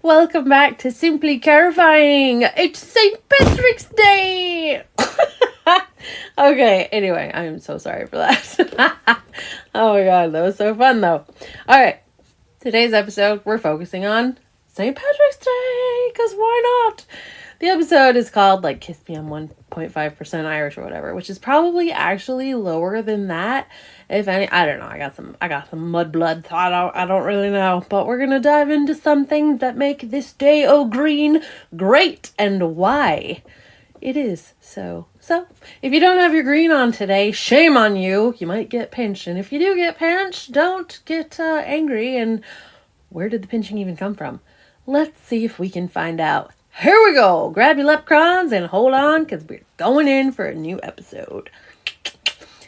Welcome back to Simply Terrifying. It's St. Patrick's Day. Okay, anyway, I am so sorry for that. Oh my god, that was so fun though. Alright, today's episode, we're focusing on St. Patrick's Day, because why not? The episode is called, Kiss Me, I'm 1.5% Irish or whatever, which is probably actually lower than that. If any, I don't know. I got some mudblood, so I don't really know. But we're gonna dive into some things that make this day green great and why it is so. So, if you don't have your green on today, shame on you. You might get pinched, and if you do get pinched, don't get angry. And where did the pinching even come from? Let's see if we can find out. Here we go. Grab your leprechauns and hold on, because we're going in for a new episode.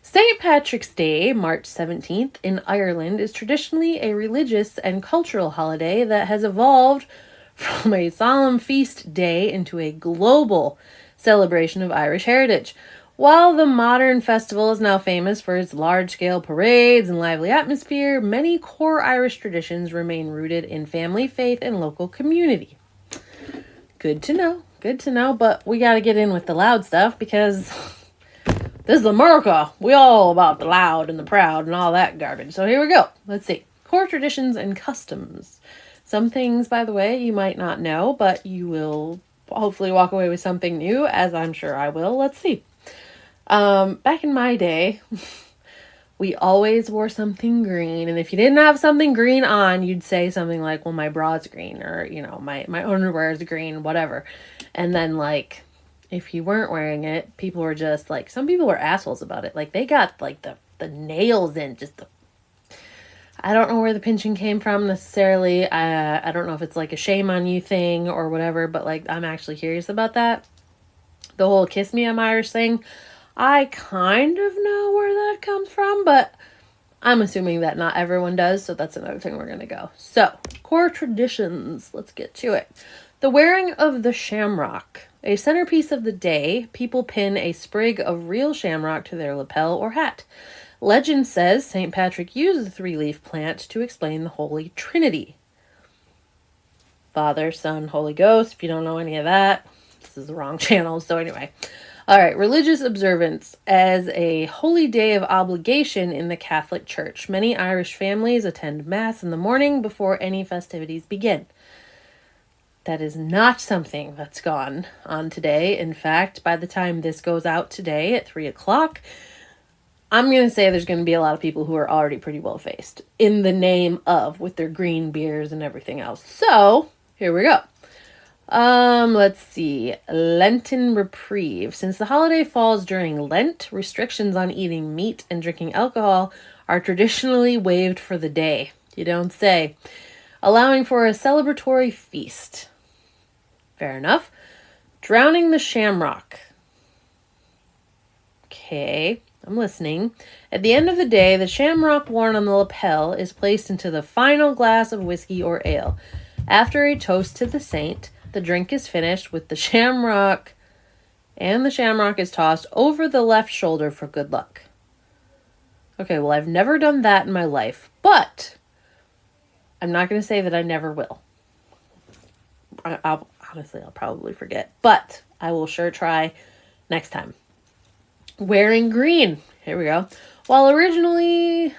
St. Patrick's Day, March 17th, in Ireland, is traditionally a religious and cultural holiday that has evolved from a solemn feast day into a global celebration of Irish heritage. While the modern festival is now famous for its large-scale parades and lively atmosphere, many core Irish traditions remain rooted in family, faith, and local community. Good to know, but we gotta get in with the loud stuff because this is America. We all about the loud and the proud and all that garbage. So here we go. Let's see. Core traditions and customs. Some things, by the way, you might not know, but you will hopefully walk away with something new, as I'm sure I will. Let's see. Back in my day, we always wore something green, and if you didn't have something green on, you'd say something like, well, my bra's green, or, my underwear is green, whatever. And then, if you weren't wearing it, people were just, some people were assholes about it. They got, the nails in, I don't know where the pinching came from necessarily. I don't know if it's, a shame on you thing or whatever, but, I'm actually curious about that. The whole kiss me, I'm Irish thing. I kind of know where that comes from, but I'm assuming that not everyone does, so that's another thing we're going to go. So, core traditions. Let's get to it. The wearing of the shamrock. A centerpiece of the day, people pin a sprig of real shamrock to their lapel or hat. Legend says St. Patrick used the three-leaf plant to explain the Holy Trinity. Father, Son, Holy Ghost. If you don't know any of that, this is the wrong channel. So anyway. All right, religious observance. As a holy day of obligation in the Catholic Church, many Irish families attend Mass in the morning before any festivities begin. That is not something that's gone on today. In fact, by the time this goes out today at 3 o'clock, I'm going to say there's going to be a lot of people who are already pretty well faced in the name of, with their green beers and everything else. So, here we go. Let's see. Lenten reprieve. Since the holiday falls during Lent, restrictions on eating meat and drinking alcohol are traditionally waived for the day. You don't say. Allowing for a celebratory feast. Fair enough. Drowning the shamrock. Okay, I'm listening. At the end of the day, the shamrock worn on the lapel is placed into the final glass of whiskey or ale. After a toast to the saint, the drink is finished with the shamrock, and the shamrock is tossed over the left shoulder for good luck. Okay, well, I've never done that in my life, but I'm not going to say that I never will. I'll probably forget, but I will sure try next time. Wearing green. Here we go. While originally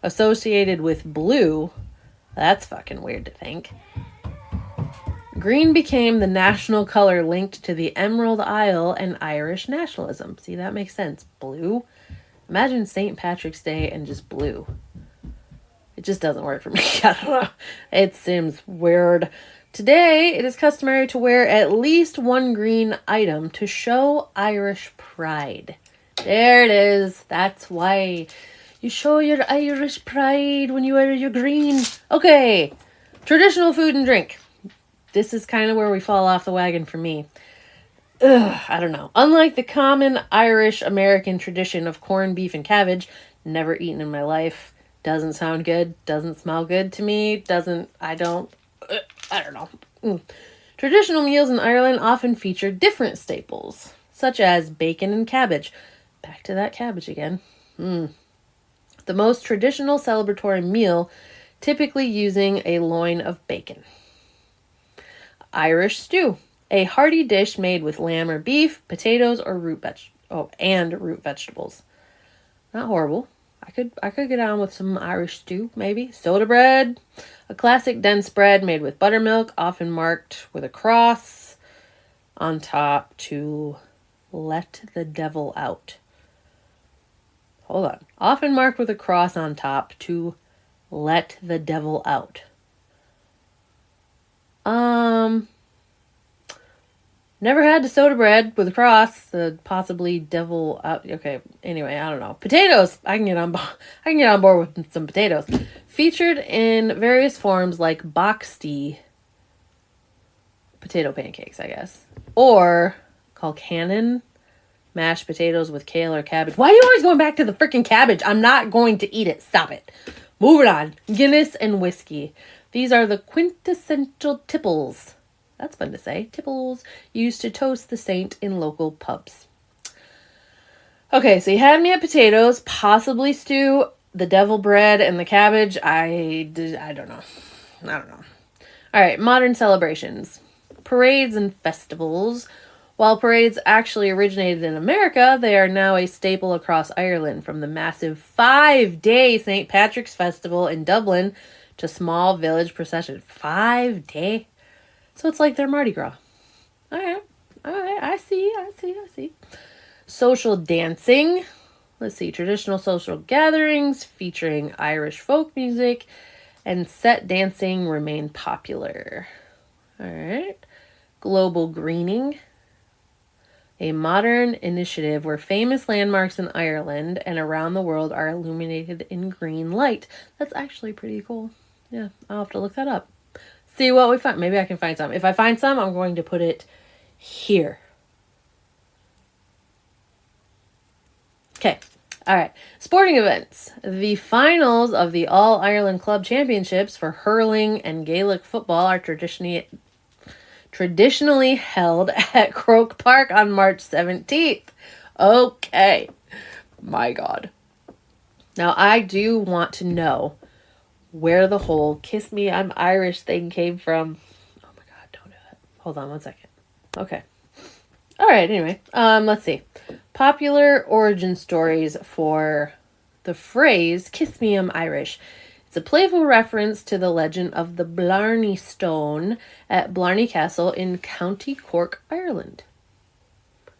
associated with blue, that's fucking weird to think. Green became the national color linked to the Emerald Isle and Irish nationalism. See, that makes sense. Blue. Imagine St. Patrick's Day and just blue. It just doesn't work for me. I don't know. It seems weird. Today, it is customary to wear at least one green item to show Irish pride. There it is. That's why you show your Irish pride when you wear your green. Okay. Traditional food and drink. This is kind of where we fall off the wagon for me. I don't know. Unlike the common Irish-American tradition of corned beef and cabbage, never eaten in my life, doesn't sound good, doesn't smell good to me, I don't know. Traditional meals in Ireland often feature different staples, such as bacon and cabbage. Back to that cabbage again. The most traditional celebratory meal, typically using a loin of bacon. Irish stew, a hearty dish made with lamb or beef, potatoes, or root vegetables. Not horrible. I could get on with some Irish stew, maybe. Soda bread, a classic dense bread made with buttermilk, often marked with a cross on top to let the devil out. Hold on. Often marked with a cross on top to let the devil out. Never had the soda bread with a cross. The possibly devil out. Okay. Anyway, I don't know. Potatoes. I can get on board with some potatoes. Featured in various forms like boxty potato pancakes, I guess, or Colcannon mashed potatoes with kale or cabbage. Why are you always going back to the freaking cabbage? I'm not going to eat it. Stop it. Moving on. Guinness and whiskey. These are the quintessential tipples. That's fun to say. Tipples used to toast the saint in local pubs. Okay, so you had me at potatoes, possibly stew, the devil bread, and the cabbage. I don't know. All right, modern celebrations. Parades and festivals. While parades actually originated in America, they are now a staple across Ireland, from the massive 5-day St. Patrick's Festival in Dublin to small village procession. 5-day? So it's like their Mardi Gras. All right. I see. Social dancing. Let's see. Traditional social gatherings featuring Irish folk music and set dancing remain popular. All right. Global greening. A modern initiative where famous landmarks in Ireland and around the world are illuminated in green light. That's actually pretty cool. Yeah, I'll have to look that up. See what we find. Maybe I can find some. If I find some, I'm going to put it here. Okay. All right. Sporting events. The finals of the All-Ireland Club Championships for hurling and Gaelic football are traditionally held at Croke Park on March 17th. Okay. My God. Now, I do want to know where the whole "kiss me, I'm Irish" thing came from. Oh my God, don't do that. Hold on 1 second. Okay. All right, anyway. Let's see. Popular origin stories for the phrase "kiss me, I'm Irish." It's a playful reference to the legend of the Blarney Stone at Blarney Castle in County Cork, Ireland.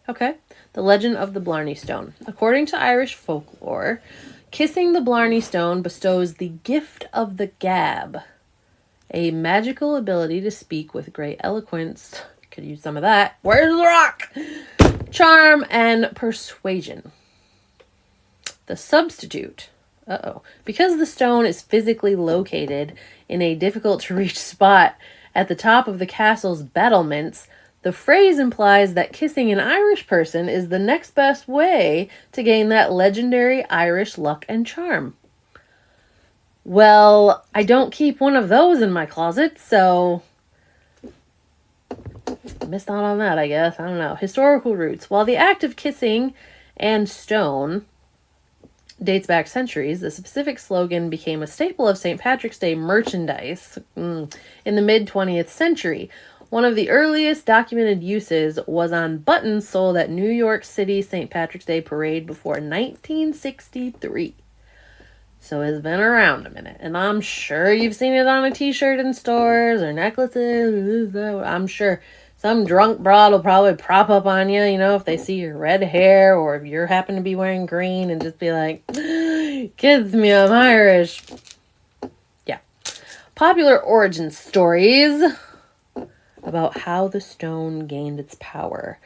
Okay. The legend of the Blarney Stone. According to Irish folklore, kissing the Blarney Stone bestows the gift of the gab, a magical ability to speak with great eloquence. Could use some of that. Where's the rock? Charm and persuasion. The substitute. Because the stone is physically located in a difficult to reach spot at the top of the castle's battlements, the phrase implies that kissing an Irish person is the next best way to gain that legendary Irish luck and charm. Well, I don't keep one of those in my closet, so missed out on that, I guess. I don't know. Historical roots. While the act of kissing and stone dates back centuries, the specific slogan became a staple of St. Patrick's Day merchandise in the mid-20th century. One of the earliest documented uses was on buttons sold at New York City St. Patrick's Day Parade before 1963. So it's been around a minute. And I'm sure you've seen it on a t-shirt in stores or necklaces. I'm sure some drunk broad will probably prop up on you, if they see your red hair or if you happen to be wearing green and just be like, "Kiss me, I'm Irish." Yeah. Popular origin stories about how the stone gained its power.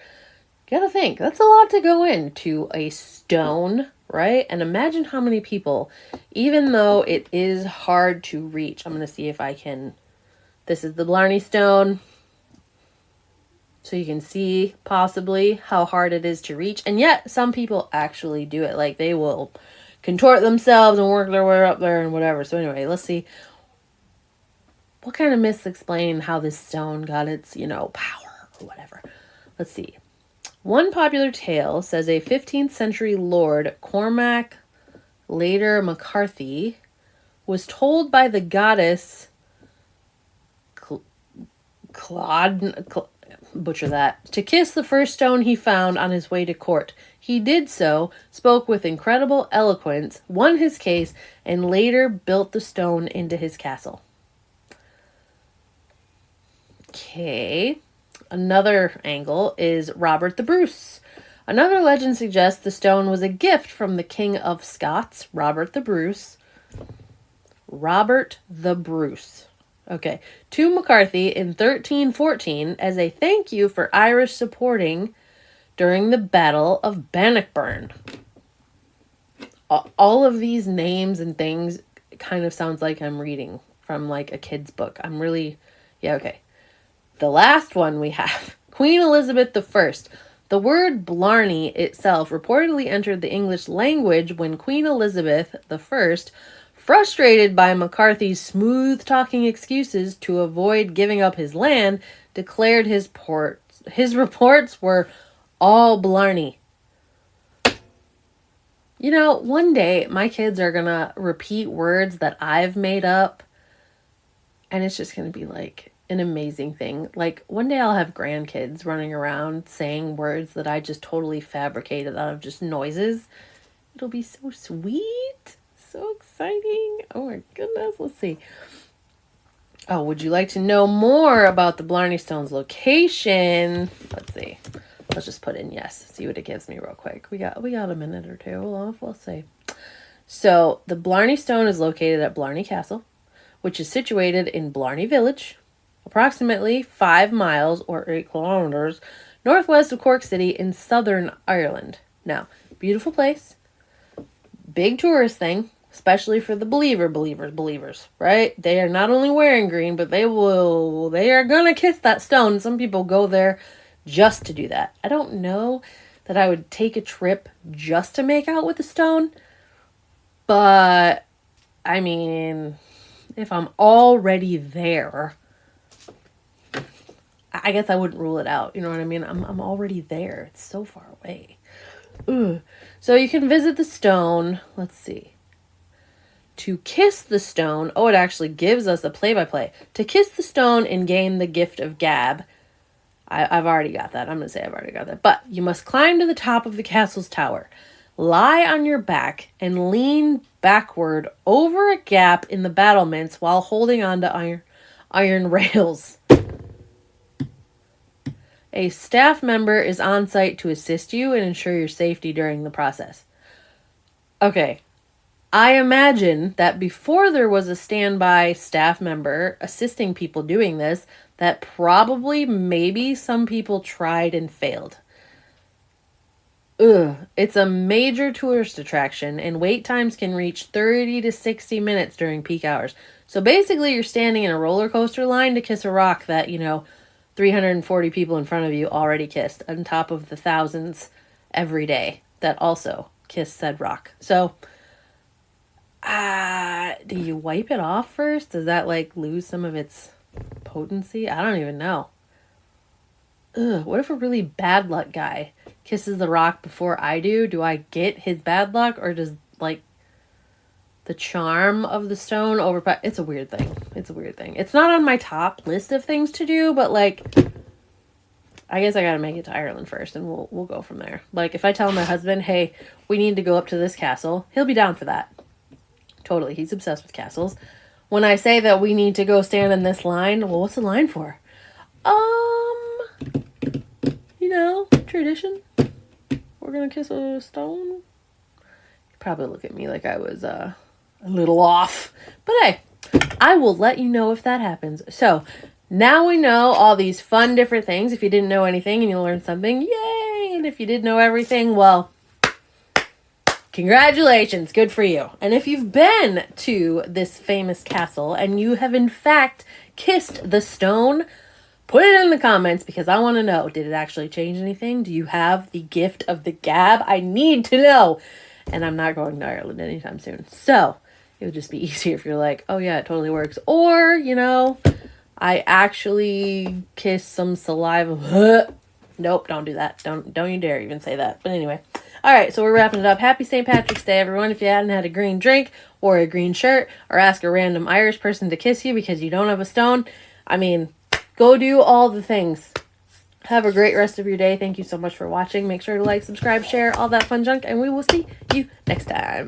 Gotta think, that's a lot to go into a stone, right? And imagine how many people, even though it is hard to reach. I'm going to see if I can. This is the Blarney Stone. So you can see possibly how hard it is to reach. And yet some people actually do it. Like they will contort themselves and work their way up there and whatever. So anyway, let's see. What kind of myths explain how this stone got its, power or whatever? Let's see. One popular tale says a 15th century lord, Cormac, later McCarthy, was told by the goddess butcher that, to kiss the first stone he found on his way to court. He did so, spoke with incredible eloquence, won his case, and later built the stone into his castle. Okay. Another angle is Robert the Bruce. Another legend suggests the stone was a gift from the King of Scots, Robert the Bruce. Robert the Bruce. Okay. To McCarthy in 1314 as a thank you for Irish supporting during the Battle of Bannockburn. All of these names and things kind of sounds like I'm reading from like a kid's book. Okay. The last one we have, Queen Elizabeth I. The word Blarney itself reportedly entered the English language when Queen Elizabeth I, frustrated by McCarthy's smooth-talking excuses to avoid giving up his land, declared his reports were all Blarney. You know, one day my kids are going to repeat words that I've made up, and it's just going to be like an amazing thing. Like, one day I'll have grandkids running around saying words that I just totally fabricated out of just noises. It'll be so sweet. So exciting. Oh my goodness. Let's see. Oh, would you like to know more about the Blarney Stone's location? Let's see. Let's just put in yes. See what it gives me real quick. We got a minute or two. We'll see. So, the Blarney Stone is located at Blarney Castle, which is situated in Blarney Village, approximately 5 miles or 8 kilometers northwest of Cork City in Southern Ireland. Now, beautiful place, big tourist thing, especially for the believers, right? They are not only wearing green, but they are gonna kiss that stone. Some people go there just to do that. I don't know that I would take a trip just to make out with the stone, but I mean, if I'm already there, I guess I wouldn't rule it out. You know what I mean? I'm already there. It's so far away. Ugh. So you can visit the stone. Let's see. To kiss the stone. Oh, it actually gives us a play-by-play. To kiss the stone and gain the gift of gab. I've already got that. I'm going to say I've already got that. But you must climb to the top of the castle's tower. Lie on your back and lean backward over a gap in the battlements while holding on to iron rails. A staff member is on site to assist you and ensure your safety during the process. Okay. I imagine that before there was a standby staff member assisting people doing this, that probably maybe some people tried and failed. It's a major tourist attraction, and wait times can reach 30 to 60 minutes during peak hours. So basically, you're standing in a roller coaster line to kiss a rock that, 340 people in front of you already kissed, on top of the thousands every day that also kiss said rock. So, do you wipe it off first? Does that, lose some of its potency? I don't even know. What if a really bad luck guy kisses the rock before I do? Do I get his bad luck, or does, the charm of the stone overpower? It's a weird thing. It's not on my top list of things to do, but, I guess I gotta make it to Ireland first, and we'll go from there. If I tell my husband, hey, we need to go up to this castle, he'll be down for that. Totally. He's obsessed with castles. When I say that we need to go stand in this line, well, what's the line for? Tradition. We're gonna kiss a stone. You probably look at me like I was a little off. But hey, I will let you know if that happens. So, now we know all these fun different things. If you didn't know anything and you learned something, yay! And if you did know everything, well, congratulations. Good for you. And if you've been to this famous castle and you have in fact kissed the stone, put it in the comments because I want to know, did it actually change anything? Do you have the gift of the gab? I need to know. And I'm not going to Ireland anytime soon. So, it would just be easier if you're like, oh yeah, it totally works. Or, I actually kiss some saliva. Nope, don't do that. Don't you dare even say that. But anyway. Alright, so we're wrapping it up. Happy St. Patrick's Day, everyone. If you hadn't had a green drink or a green shirt or ask a random Irish person to kiss you because you don't have a stone, I mean, Go do all the things. Have a great rest of your day. Thank you so much for watching. Make sure to like, subscribe, share, all that fun junk, and we will see you next time.